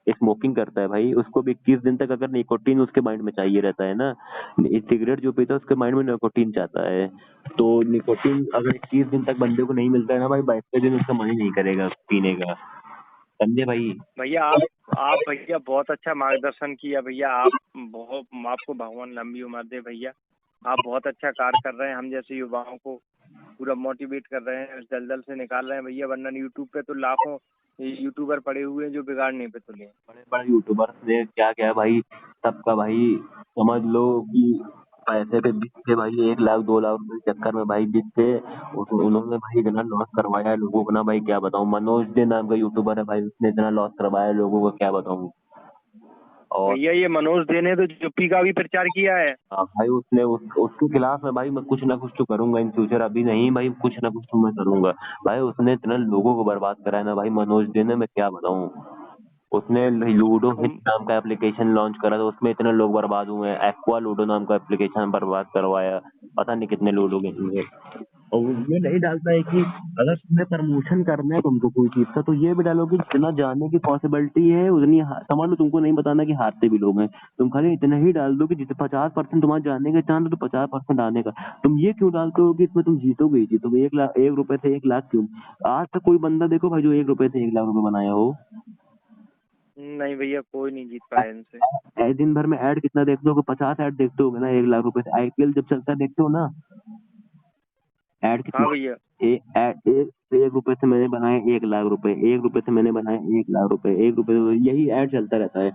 स्मोकिंग करता है भाई, उसको भी 21 दिन तक अगर निकोटीन उसके माइंड में चाहिए रहता है ना, सिगरेट जो पीता है उसके माइंड में निकोटीन चाहता है, तो निकोटीन अगर 21 दिन तक बंदे को नहीं मिलता है ना भाई, 22वें दिन उसका मन ही नहीं करेगा पीने का, समझे भाई। भैया आप भैया बहुत अच्छा मार्गदर्शन किया भैया। आप बहुत, आपको भगवान लंबी उम्र दे भैया। आप बहुत अच्छा कार्य कर रहे हैं, हम जैसे युवाओं को पूरा मोटिवेट कर रहे हैं, दलदल से निकाल रहे हैं भैया। वरना यूट्यूब पे तो लाखों यूट्यूबर पड़े हुए हैं जो बिगाड़ने पे तुले हैं। बड़े बड़े यूट्यूबर्स ने क्या क्या भाई, सबका भाई समझ लो कि पैसे पे बिक के भाई 1 लाख 2 लाख रुपए के चक्कर में भाई बिक के, उन्होंने भाई इतना लॉस करवाया है लोगों को ना भाई, क्या बताऊं। मनोज डे नाम का यूट्यूबर है भाई, उसने इतना लॉस करवाया है लोगों को, क्या बताऊं। और भैया ये मनोज दे ने तो जुप्पी का भी प्रचार किया है। भाई उसने उसके खिलाफ में भाई मैं कुछ ना कुछ तो करूंगा इन फ्यूचर, अभी नहीं भाई, कुछ ना कुछ तो मैं करूंगा। भाई उसने इतना लोगों को बर्बाद करा है ना भाई, मनोज डे ने, मैं क्या बताऊं। उसने लूडो हिट हम नाम का एप्लीकेशन लॉन्च करा था, उसमें इतने लोग बर्बाद हुए हैं। एक्वा लूडो नाम का एप्लीकेशन बर्बाद करवाया, पता नहीं कितने लोग होंगे। और ये नहीं डालता है कि अगर तुम्हें प्रमोशन करना है तुमको कोई चीज का, तो ये भी डालो कि जितना जानने की पॉसिबिलिटी है उतनी समझ लो, तुमको नहीं बताना कि हारते भी लोग हैं। तुम खाली इतना ही डाल दो कि जितने 50% तुम्हारा जानने का चांस है, तो 50% आने का। तुम ये क्यों डालते हो कि इसमें तुम जीतोगे ही जीतोगे, 1 लाख 1 रुपए से 1 लाख क्यों। आज तक कोई बंदा देखो भाई जो 1 रुपए से 1 लाख रुपए बनाया हो। नहीं भैया, कोई नहीं जीत पाया इनसे। दिन भर में ऐड कितना देखते हो, 50 ऐड देखते हो ना 1 लाख रुपए से, आईपीएल जब चलता है देखते हो ना, ऐड हाँ कितना। भैया। एक रुपए से मैंने बनाए 1 लाख रुपए, 1 रुपए से मैंने बनाए 1 लाख रुपए, 1 रुपए से, यही ऐड चलता रहता है।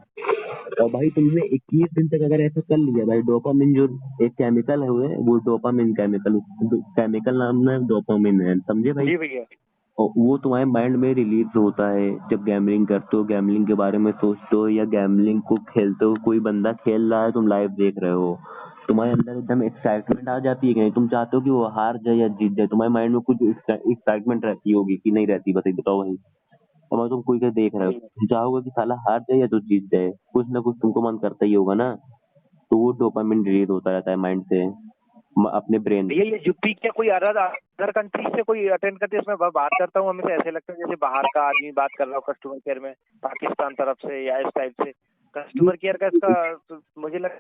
और भाई तुमने 21 दिन तक अगर ऐसा कर लिया भाई, डोपामिन जो एक केमिकल है वो डोपामिन केमिकल, केमिकल नाम है डोपामिन है, समझे भाई। जी भैया। और वो तुम्हारे माइंड में रिलीज होता है जब गैमलिंग करते हो, गैमलिंग के बारे में सोचते हो, या गैमलिंग को खेलते हो, कोई बंदा खेल रहा है तुम लाइव देख रहे हो, तुम्हारे अंदर एकदम एक्साइटमेंट आ जाती है कि नहीं, तुम चाहते हो कि वो हार जाए या जीत जाए, तुम्हारे माइंड में कुछ एक्साइटमेंट रहती होगी कि नहीं रहती, बस ये बताओ भाई। और तुम कोई का देख रहे हो, तुम चाहोगे कि साला हार जाए या तो जीत जाए, कुछ ना कुछ तुमको मन करता ही होगा ना। तो वो डोपामिन रिलीज होता रहता है माइंड से, अपने ब्रेन। भैया ये यूपी क्या कोई अदर अदर कंट्री से कोई अटेंड करते, इसमें बात करता हूँ, हमें ऐसे लगता है जैसे बाहर का आदमी बात कर रहा हो कस्टमर केयर में, पाकिस्तान तरफ से या इस टाइप से। कस्टमर केयर का इसका तो मुझे लग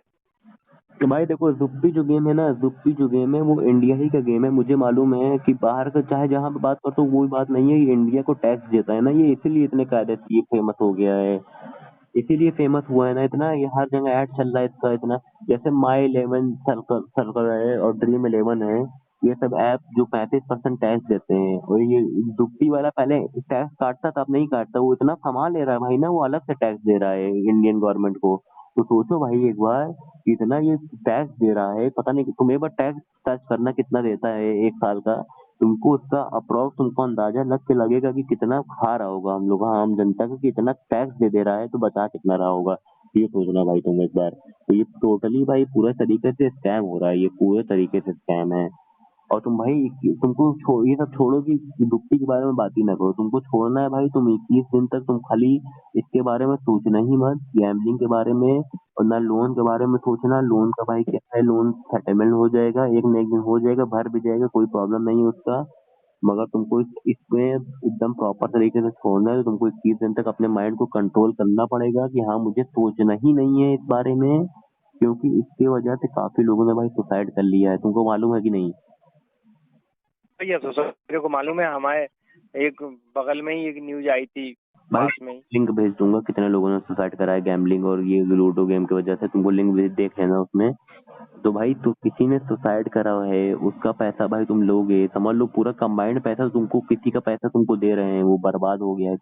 तो भाई देखो, जुप्पी जो गेम है ना, जुप्पी जो गेम है वो इंडिया ही का गेम है। मुझे मालूम है कि बाहर का चाहे जहाँ पे बात करते हो वो बात नहीं है, ये इंडिया को टैक्स देता है ना, ये इसीलिए इतने कायदे से ये फेमस हो गया है। इसीलिए फेमस हुआ है ना इतना, ये हर जगह ऐड चल रहा है इसका इतना। जैसे माई इलेवन सर्कल सर्कल है और ड्रीम इलेवन है, ये सब ऐप जो 35% टैक्स देते हैं, और ये दुपट्टी वाला पहले टैक्स काटता था, अब नहीं काटता। वो इतना कमा ले रहा है भाई ना, वो अलग से टैक्स दे रहा है इंडियन गवर्नमेंट को। तो सोचो भाई एक बार, इतना ये टैक्स दे रहा है, पता नहीं तुम एक बार टैक्स टच करना कितना देता है एक साल का, तुमको उसका अप्रोक्स तुमको अंदाजा लग के लगेगा कि कितना खा रहा होगा हम लोग आम जनता को, कितना टैक्स दे रहा है, तो बता कितना रहा होगा। ये सोचना भाई तुम एक बार। तो ये टोटली भाई पूरे तरीके से स्कैम हो रहा है, ये पूरे तरीके से स्कैम है। और तुम भाई, ये सब छोड़ो कि दुखती के बारे में बात ही ना करो, तुमको छोड़ना है भाई, तुम 21 दिन तक तुम खाली इसके बारे में सोचना ही मत, गैम्बलिंग के बारे में। और ना लोन के बारे में सोचना, लोन का भाई क्या है, लोन सेटलमेंट हो जाएगा, एक न एक दिन हो जाएगा, भर भी जाएगा, कोई प्रॉब्लम नहीं है उसका। मगर तुमको इसमें एकदम प्रॉपर तरीके से छोड़ना है, तो तुमको 21 दिन तक अपने माइंड को कंट्रोल करना पड़ेगा कि हाँ मुझे सोचना ही नहीं है इस बारे में। क्योंकि इसकी वजह से काफी लोगों ने भाई सुसाइड कर लिया है, तुमको मालूम है कि नहीं? भैया सोसाइटी को मालूम है, हमारे एक बगल में ही एक न्यूज आई थी, भाई पास में ही। लिंक भेज दूंगा, कितने लोगों ने सुसाइड करा है गैम्बलिंग और ये लूडो गेम की वजह से, तुमको लिंक भेज देख लेना उसमें। तो भाई तू किसी ने सुसाइड करा है, उसका पैसा भाई तुम लोगे, समझ लो पूरा कंबाइंड पैसा तुमको, किसी का पैसा तुमको दे रहे हैं, वो बर्बाद हो गया है।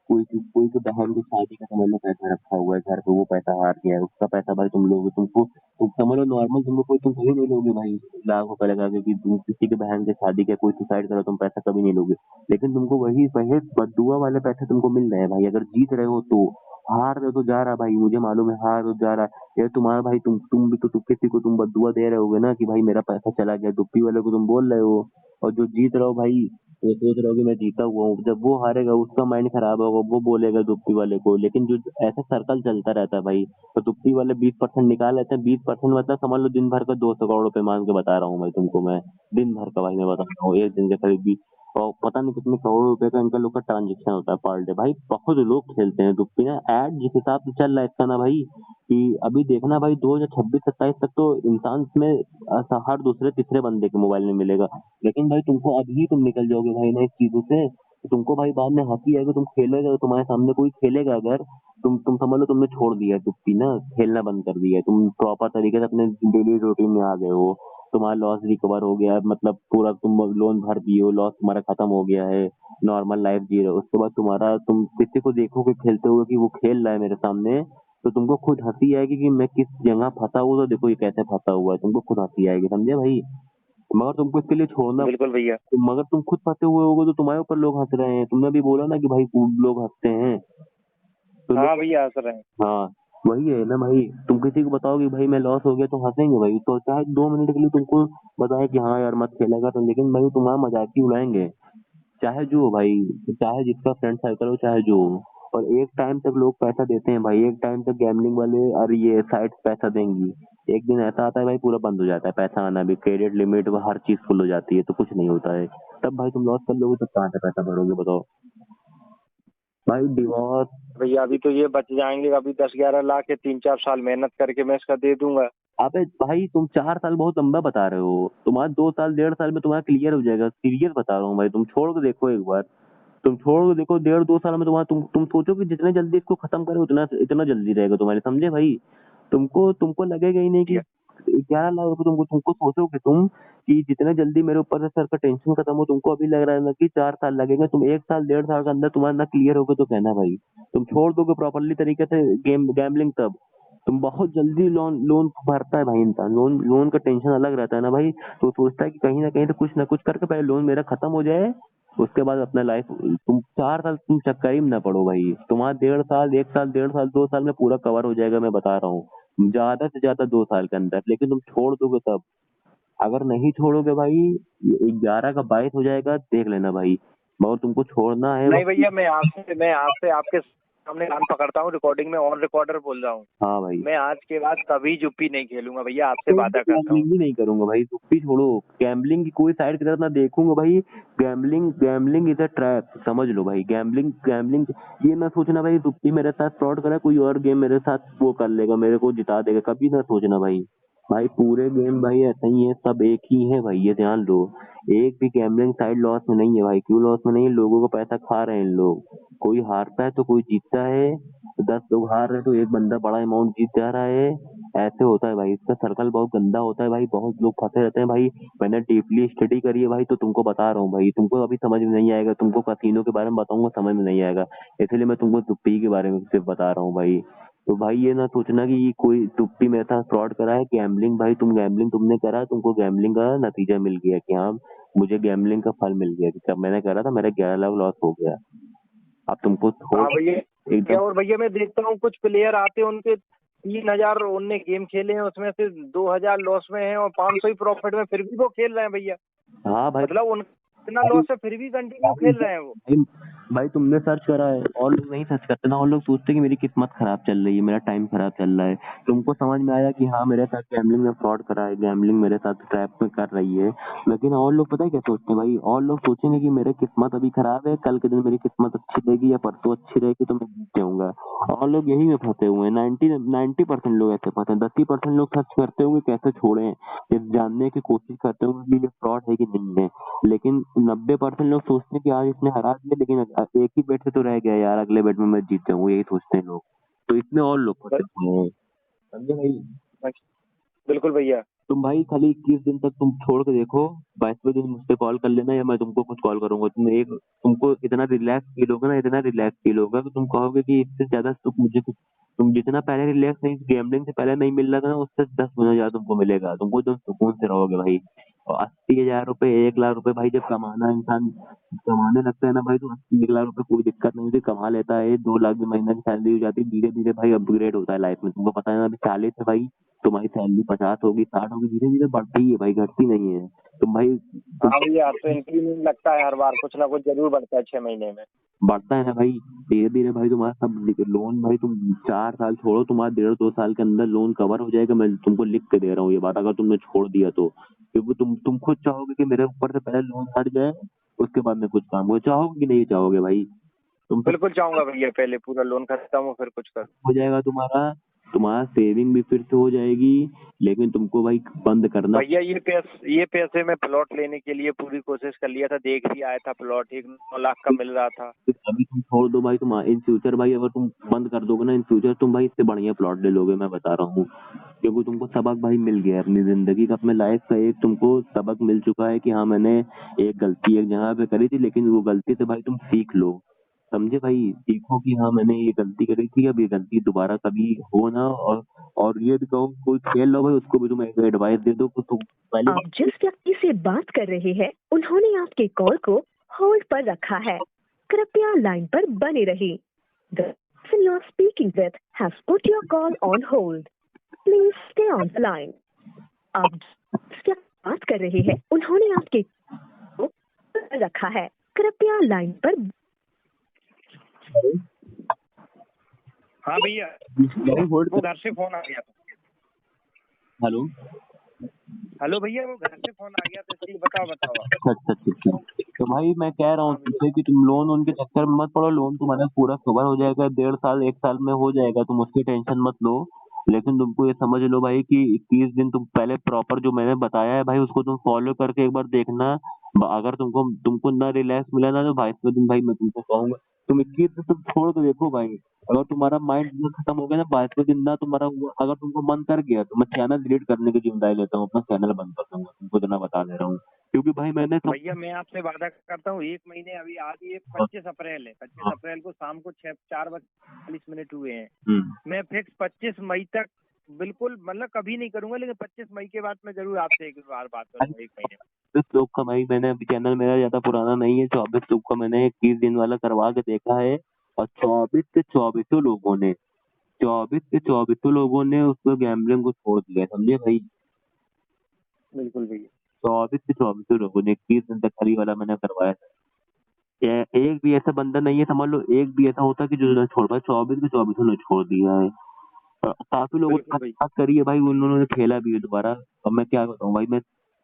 कोई तो बहन की शादी का समझ लो पैसा रखा हुआ है घर पे, वो पैसा हार गया है, उसका पैसा भाई तुम लोगे। तुम समझ लो नॉर्मल तुमको कोई, तुम कभी नहीं लोगे भाई लाख रुपए लगा के कि तुम किसी की बहन की शादी का कोई सुसाइड करो, तुम पैसा कभी नहीं लोगे। लेकिन तुमको वही वही बदुआ वाले पैसे तुमको मिल रहे हैं भाई, अगर जीत रहे हो तो। हार रहे हो तो जा रहा भाई, मुझे मालूम है हार तो जा रहा। ये तुम्हारा भाई, तुम भी तो किसी को तुम बदुआ दे रहे होगे ना कि भाई मेरा पैसा चला गया, दुप्पी वाले को तुम बोल रहे हो। और जो जीत रहे हो भाई, वो सोच रहे हो कि मैं जीता हुआ हूँ, जब वो हारेगा उसका माइंड खराब होगा, वो बोलेगा दुप्पी वाले को। लेकिन जो ऐसा सर्कल चलता रहता है भाई, तो दुप्पी वाले 20% निकाल लेते हैं। 20% मतलब समझ लो दिन भर का 200 करोड़ रुपए मान के बता रहा हूँ भाई तुमको मैं, दिन भर का भाई मैं बता रहा हूँ, एक दिन के करीब। और पता नहीं कितने करोड़ रुपए का इनका लोग का ट्रांजेक्शन होता है पर डे भाई, बहुत लोग खेलते हैं दुप्पी ना। ऐड जिस हिसाब से चल रहा है इसका ना भाई, कि अभी देखना भाई 2026-27 तक तो इंसान में हर दूसरे तीसरे बंदे के मोबाइल में मिलेगा। लेकिन भाई तुमको अभी तुम निकल जाओगे भाई ना इस चीजों से, तो तुमको भाई बाद में हंसी आएगी, तुम खेलोगे तो तुम्हारे सामने कोई खेलेगा अगर, तुम समझ लो तुमने छोड़ दिया है दुप्पी ना, खेलना बंद कर दिया है, तुम प्रॉपर तरीके से अपने डेली रूटीन में आ गए हो, तुम्हारा लॉस रिकवर हो गया है, मतलब पूरा तुम लोन भर दिए हो, लॉस तुम्हारा खत्म हो गया है, नॉर्मल लाइफ जी रहे हो। उसके बाद तुम्हारा, तुम किसी को देखोगे खेलते हुए कि वो खेल रहा है मेरे सामने, तो तुमको खुद हंसी आएगी कि मैं किस जगह फंसा हुआ, तो देखो ये कैसे फंसा हुआ है, तुमको खुद हंसी आएगी, समझे भाई। मगर तुमको इसके लिए छोड़ना, बिल्कुल भैया। मगर तुम खुद फंसे हुए होगे तो तुम्हारे ऊपर लोग हंस रहे हैं, तुमने भी बोला ना कि भाई लोग हंसते हैं, तो हाँ लोग, भैया, हंस रहे हैं। हाँ वही है ना भाई। तुम किसी को बताओगे भाई मैं लॉस हो गया तो हंसेंगे भाई, तो चाहे 2 मिनट के लिए तुमको बताए कि हाँ यार मत खेलेगा तो, लेकिन भाई तुम्हारा मजाक ही उड़ाएंगे, चाहे जो हो भाई, चाहे जिसका फ्रेंड सर्कल हो, चाहे जो हो। और एक टाइम तक लोग पैसा देते हैं भाई, एक टाइम तक गैम्बलिंग वाले और ये साइट्स पैसा देंगी, एक दिन ऐसा आता है भाई पूरा बंद हो जाता है पैसा आना भी, क्रेडिट लिमिट हर चीज फुल हो जाती है, तो कुछ नहीं होता है। तब भाई तुम लॉस कर लोगे तो कहाँ से पैसा भरोगे बताओ भाई। डिवोर्स, भैया अभी तो ये बच जाएंगे, अभी 10-11 लाख के 3-4 साल मेहनत करके मैं इसका दे दूंगा। अबे भाई तुम 4 साल बहुत लंबा बता रहे हो, तुम्हारा 2 साल 1.5 साल में तुम्हारा क्लियर हो जाएगा, सीरियस बता रहा हूँ भाई, तुम छोड़ के देखो एक बार, तुम छोड़ के देखो 1.5-2 साल में तुम्हारा, तुम सोचो कि जितने जल्दी इसको खत्म करे उतना इतना जल्दी रहेगा तुम्हारे, समझे भाई। तुमको तुमको लगेगा ही नहीं कि भैया 11 लाख रुपए, तुमको तुमको सोचोगे तुम कि जितने जल्दी मेरे ऊपर से सर का टेंशन खत्म हो, तुमको अभी लग रहा है ना कि 4 साल लगेगा, तुम 1 साल 1.5 साल के अंदर तुम्हारा ना क्लियर होगा तो कहना भाई, तुम छोड़ दोगे प्रॉपरली तरीके से गैम्बलिंग तब। तुम बहुत जल्दी लोन लोन भरता है भाई इंसान, लोन लोन का टेंशन अलग रहता है ना भाई, तो सोचता है कि कहीं ना कुछ ना कुछ करके पहले लोन मेरा खत्म हो जाए, उसके बाद अपना लाइफ। तुम 4 साल तुम चक्कर ही में ना पड़ो भाई, तुम्हारा 1.5 साल 1 साल 1.5 साल 2 साल में पूरा कवर हो जाएगा, मैं बता रहा हूँ, ज्यादा से ज्यादा 2 साल के अंदर। लेकिन तुम छोड़ दोगे तब, अगर नहीं छोड़ोगे भाई 11 का 22 हो जाएगा देख लेना भाई, मगर तुमको छोड़ना है नहीं भाई। भैया, मैं आपसे आपके सामने कान पकड़ता हूँ, रिकॉर्डिंग में ऑन रिकॉर्डर बोल रहा हूँ। हाँ भाई, मैं आज के बाद कभी जुप्पी नहीं खेलूंगा भैया, आपसे वादा करता हूँ। गैम्बलिंग भी नहीं करूंगा भाई, जुप्पी छोड़ो, गैम्बलिंग की कोई साइड की तरफ ना देखूंगा भाई। गैम्बलिंग इज अ ट्रैप, समझ लो भाई। गैम्बलिंग ये ना सोचना भाई जुप्पी मेरे साथ फ्रॉड करा, कोई और गेम मेरे साथ वो कर लेगा, मेरे को जिता देगा, कभी ना सोचना भाई। भाई पूरे गेम भाई ऐसा ही है, सब एक ही है भाई, ये ध्यान लो। एक भी गैम्बलिंग साइड लॉस में नहीं है भाई। क्यों लॉस में नहीं है? लोगों को पैसा खा रहे हैं इन लोग। कोई हारता है तो कोई जीतता है, 10 लोग हार रहे हैं तो एक बंदा बड़ा अमाउंट जीत जा रहा है। ऐसे होता है भाई, इसका सर्कल बहुत गंदा होता है भाई, बहुत लोग फंसे रहते हैं भाई। मैंने डीपली स्टडी करी है भाई, तो तुमको बता रहा हूँ भाई, तुमको अभी समझ में नहीं आएगा, तुमको कसीनो के बारे में बताऊंगा समझ में नहीं आएगा, इसलिए मैं तुमको तुप्पी के बारे में सिर्फ बता रहा हूँ भाई। तो भाई ये ना सोचना कि कोई तुप्पी मेरे साथ फ्रॉड करा है। गैम्बलिंग भाई, गैम्बलिंग तुमने करा, तुमको गैम्बलिंग का नतीजा मिल गया कि हाँ, मुझे गैम्बलिंग का फल मिल गया कि जब मैंने करा था मेरा 11 लाख लॉस हो गया। अब तुमको हाँ भैया, क्या एकदम और भैया मैं देखता हूँ कुछ प्लेयर आते हैं, उनके 3,000 उनने गेम खेले हैं, उसमें से 2,000 लॉस में है और 500 ही प्रॉफिट में, फिर भी वो खेल रहे हैं भैया। हाँ भाई। मतलब उनका इतना लॉस है फिर भी कंटिन्यू खेल रहे हैं वो। भाई भाई तुमने सर्च करा है, और लोग नहीं सर्च करते ना, और लोग सोचते हैं कि मेरी किस्मत खराब चल रही है, मेरा टाइम खराब चल रहा है। तुमको समझ में आया कि हाँ मेरे साथ गैम्बलिंग में फ्रॉड करा है, गैम्बलिंग मेरे साथ ट्रैप में कर रही है। लेकिन और लोग पता है क्या सोचते हैं भाई? और लोग सोचेंगे कि मेरी किस्मत अभी खराब है, कल के दिन मेरी किस्मत अच्छी रहेगी या परसों अच्छी रहेगी तो मैं जीत जाऊंगा। और लोग यही में फंसे हुए हैं। 90% लोग ऐसे फंसे हैं। 10% लोग सर्च करते होंगे कैसे छोड़े, ये जानने की कोशिश करते होंगे कि ये फ्रॉड है कि नहीं है। लेकिन 90% लोग सोचते हैं कि आज इसने हरा दिया, लेकिन एक ही बेट से तो रह गया यार, अगले बेट में मैं जीत जाऊंगा, यही सोचते हैं लोग। तो इसमें और लोग फंसे हुए हैं, समझे भाई? बिल्कुल भैया। तुम भाई खाली 21 दिन तक तुम छोड़ के देखो, 22वें दिन मुझसे कॉल कर लेना या मैं तुमको कुछ कॉल करूंगा। तुमको इतना रिलैक्स फील होगा ना, इतना रिलैक्स फील होगा कि तुम कहोगे कि इससे ज्यादा सुख मुझे कुछ, तुम जितना पहले रिलैक्स नहीं, गैम्बलिंग से पहले नहीं मिल रहा था ना, उससे 10 गुना ज्यादा तुमको मिलेगा। तुमको एकदम सुकून से रहोगे भाई। और 80,000 रुपए, 1 लाख रुपए भाई जब कमाना इंसान कमाने लगता है ना भाई, तो 80 1 लाख रुपए कोई दिक्कत नहीं होती, कमा लेता है। 2 लाख भी महीना की सैलरी हो जाती है, धीरे धीरे भाई अपग्रेड होता है लाइफ में। तुमको पता है ना, अभी 40 है भाई, तुम्हारी सैलरी 50 होगी, 60 होगी, धीरे धीरे बढ़ती है भाई, घटती नहीं है। तुम भाई हाँ भैया, तो इंक्रीमेंट लगता है हर बार, कुछ ना कुछ जरूर बढ़ता है 6 महीने में। बढ़ता है ना भाई, धीरे धीरे भाई तुम्हारा सब लोन भाई, तुम 4 साल छोड़ो, तुम्हारा 1.5 2 साल के अंदर लोन कवर हो जाएगा। मैं तुमको लिख के दे रहा हूँ ये बात, अगर तुमने छोड़ दिया तो। क्योंकि तुम खुद चाहोगे कि मेरे ऊपर से पहले लोन हट जाए, उसके बाद में कुछ काम हो। चाहोगे कि नहीं चाहोगे भाई? तुम तो बिल्कुल चाहूंगा भैया, पहले पूरा लोन खत्म हो फिर कुछ कर। हो जाएगा तुम्हारा, तुम्हारा सेविंग भी फिर से हो जाएगी। लेकिन तुमको भाई बंद करना। भैया ये पैसे मैं प्लॉट लेने के लिए पूरी कोशिश कर लिया था, देख भी आया था, प्लॉट 1 9 लाख का मिल रहा था। अभी तुम छोड़ दो भाई, तुम इन फ्यूचर भाई अगर तुम बंद कर दोगे ना, इन फ्यूचर तुम भाई इससे बढ़िया प्लॉट ले लोगे, मैं बता रहा हूँ। क्योंकि तुमको सबक भाई मिल गया है अपनी जिंदगी का, अपने लाइफ का एक तुमको सबक मिल चुका है कि हाँ मैंने एक गलती एक जगह पे करी थी, लेकिन वो गलती से भाई तुम सीख लो। समझे भाई? सीखो कि हाँ मैंने ये गलती करी थी, अब ये गलती दोबारा कभी हो ना। और ये भी कहो, कोई खेल लो भाई, उसको भी तुम एक एडवाइस दे दो कि तुम पहले आप जिस व्यक्ति से बात कर रहे हैं उन्होंने आपके कॉल को होल्ड पर रखा है, कृपया लाइन पर बने रहिए। The person you are speaking with has put your call on hold. Please stay on the line. आप जिस व्यक्ति से बात कर रहे हैं उन्होंने आपके कॉल को होल्ड पर रखा है, कृपया लाइन पर। हाँ भैया, भाई होल्ड वो घर से फोन आ गया था। हेलो। हेलो भैया, वो घर से फोन आ गया था, इसलिए बताओ। अच्छा। तो भाई मैं कह रहा हूँ तुमसे कि तुम लोन उनके चक्कर में मत पड़ो, लोन तुम्हारा पूरा कवर हो जाएगा, 1.5 साल 1 साल में हो जाएगा, तुम उसकी टेंशन मत लो। लेकिन तुमको ये समझ लो भाई कि 21 दिन तुम पहले प्रॉपर जो मैंने बताया है भाई, उसको तुम फॉलो करके एक बार देखना। अगर तुमको तुमको ना रिलैक्स मिला ना, तो 22वें दिन भाई मैं तुमको कहूंगा तुम 21 दिन तुम छोड़ के देखो भाई। अगर तुम्हारा माइंड खत्म हो गया ना 22वें दिन ना, तुम्हारा अगर तुमको मन कर गया तो मैं चैनल डिलीट करने की जिम्मेदारी लेता हूँ, अपना चैनल बंद कर दूंगा, तुमको इतना बता दे रहा हूँ। क्योंकि भाई मैंने सब भैया मैं आपसे वादा करता हूँ, 1 महीने अभी, आज ये 25 अप्रैल है, 25 अप्रैल को शाम को 4:40 हुए हैं। मैं फिक्स 25 मई तक बिल्कुल, मतलब कभी नहीं करूंगा, लेकिन 25 मई के बाद मैं जरूर आपसे एक बार बात करूंगा 1 महीने में। 24 लोग का भाई, मैंने अभी चैनल मेरा ज्यादा पुराना नहीं है, 24 लोग का मैंने 21 दिन वाला करवा के देखा है। और 24 के 24 लोगों ने उसको गैम्बलिंग को छोड़ दिया, समझे भाई? बिल्कुल भैया। 24 के 24 लोगों ने 21 दिन तक खाली वाला मैंने करवाया था। एक भी ऐसा बंदा नहीं है, समझ लो एक भी ऐसा होता कि जो छोड़ पाए, 24 के 24 ने छोड़ दिया है। काफी लोगों बिल्कुल ने भैया। बात करी है भाई, उन्होंने खेला भी है दोबारा। अब मैं क्या बताऊं भाई, मैं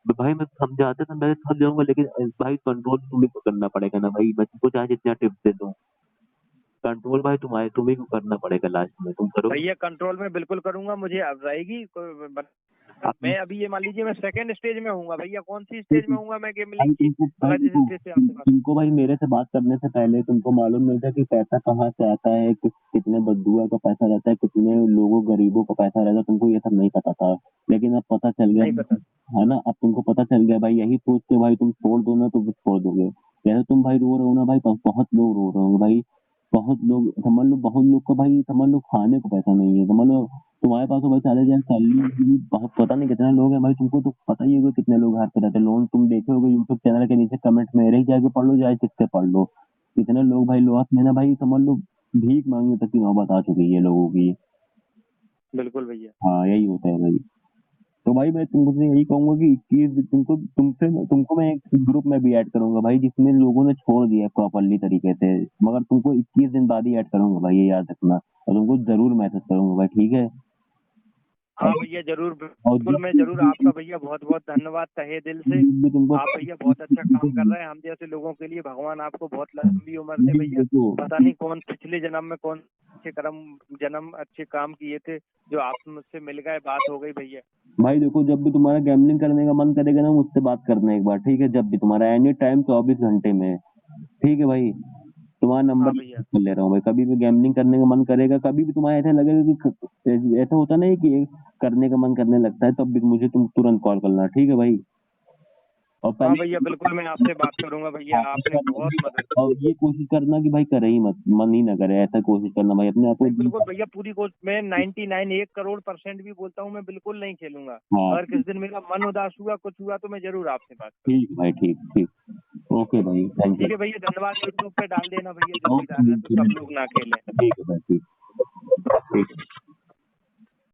समझाते समझाते थक जाऊंगा, लेकिन भाई कंट्रोल तुम्हें को करना पड़ेगा ना भाई, मैं तुमको चाहे जितना टिप्स दे दूं, कंट्रोल भाई तुम्हें को करना पड़ेगा, लास्ट में तुम करोगे। भैया कंट्रोल में बिल्कुल करूंगा, मुझे अब रहेगी आप मैं अभी ये मान लीजिए मैं सेकंड स्टेज में हूँगा भैया, कौन सी स्टेज में हूँगा मैं गेमलिंग भाई की, भाई अगर जिस स्टेज से आपसे बात। तुमको भाई मेरे से बात करने से पहले तुमको मालूम नहीं था कि पैसा कहाँ से आता है, कितने बद्दुआ का पैसा रहता है, कितने लोगों गरीबों का पैसा रहता है, तुमको ये सब नहीं पता था। लेकिन अब पता चल गया नहीं पता। है ना, अब तुमको पता चल गया भाई, यही सोच के भाई तुम छोड़ दो ना तो फिर छोड़ दोगे। जैसे तुम भाई रो रहे हो ना भाई, बहुत लोग रो रहे होंगे भाई, बहुत लोग समझ लो, बहुत लोग का भाई समझ लो खाने को पैसा नहीं है, समझ लो तुम्हारे पास तो भाई 40,000 सैलरी, बहुत पता नहीं कितने लोग हैं भाई, तुमको तो पता ही होगा कितने लोग हाथ पे रहते हैं। लोन तुम देखे होगे यूट्यूब चैनल के नीचे कमेंट में, रही जाके पढ़ लो, जाए किससे पढ़ लो, कितने लोग भाई लॉस में ना भाई, समझ लो भीख मांगने तक की नौबत आ चुकी है लोगों की। बिल्कुल भैया। हाँ यही होता है भाई। तो भाई मैं तुमसे यही कहूंगा कि 21 तुमको मैं एक ग्रुप में भी ऐड करूंगा भाई, जिसमें लोगों ने छोड़ दिया प्रॉपरली तरीके से, मगर तुमको 21 दिन बाद ही ऐड करूंगा भाई, ये याद रखना, और तुमको जरूर मैसेज करूंगा भाई, ठीक है। हाँ भैया जरूर, और बिल्कुल मैं जरूर, आपका भैया बहुत बहुत धन्यवाद तहे दिल से। भी तुमको आप भैया बहुत अच्छा काम कर रहे हैं, हम जैसे लोगों के लिए भगवान आपको बहुत लंबी उम्र दे भैया। देखो पता नहीं कौन पिछले जन्म में कौन अच्छे जन्म अच्छे काम किए थे जो आप मुझसे मिल गए, बात हो गई भैया। भाई देखो, जब भी तुम्हारा गैम्बलिंग करने का मन करेगा ना, मुझसे बात करना एक बार, ठीक है, जब भी तुम्हारा एनी टाइम 24 घंटे में, ठीक है भाई, तुम्हारा नंबर हाँ भैया। कर ले रहा हूँ भाई, कभी भी गैम्बलिंग करने का मन करेगा, कभी भी तुम्हारा ऐसा लगेगा कि ऐसा होता नहीं कि करने का मन करने लगता है, तब भी मुझे तुम तुरंत कॉल करना, ठीक है भाई। और हाँ पहले भैया बिल्कुल मैं आपसे बात करूंगा भैया, आपने बहुत मदद की। और ये कोशिश करना कि भाई करे ही मत, मन ही ना करे, ऐसा कोशिश करना भाई अपने आप को। नहीं बिल्कुल भैया, पूरी कोशिश, मैं 99 1 करोड़% भी बोलता हूँ, मैं बिल्कुल नहीं खेलूंगा। हाँ अगर किस दिन मेरा मन उदास हुआ, कुछ हुआ, तो मैं जरूर आपसे बात ठीक भाई, ठीक ठीक, ओके भाई, थैंक ठीक यू। है भैया, धन्यवाद। यूट्यूब पे डाल देना भैया, जो भी ओके डालना है तो सब लोग ना खेलें। ठीक है भाई, ठीक ठीक।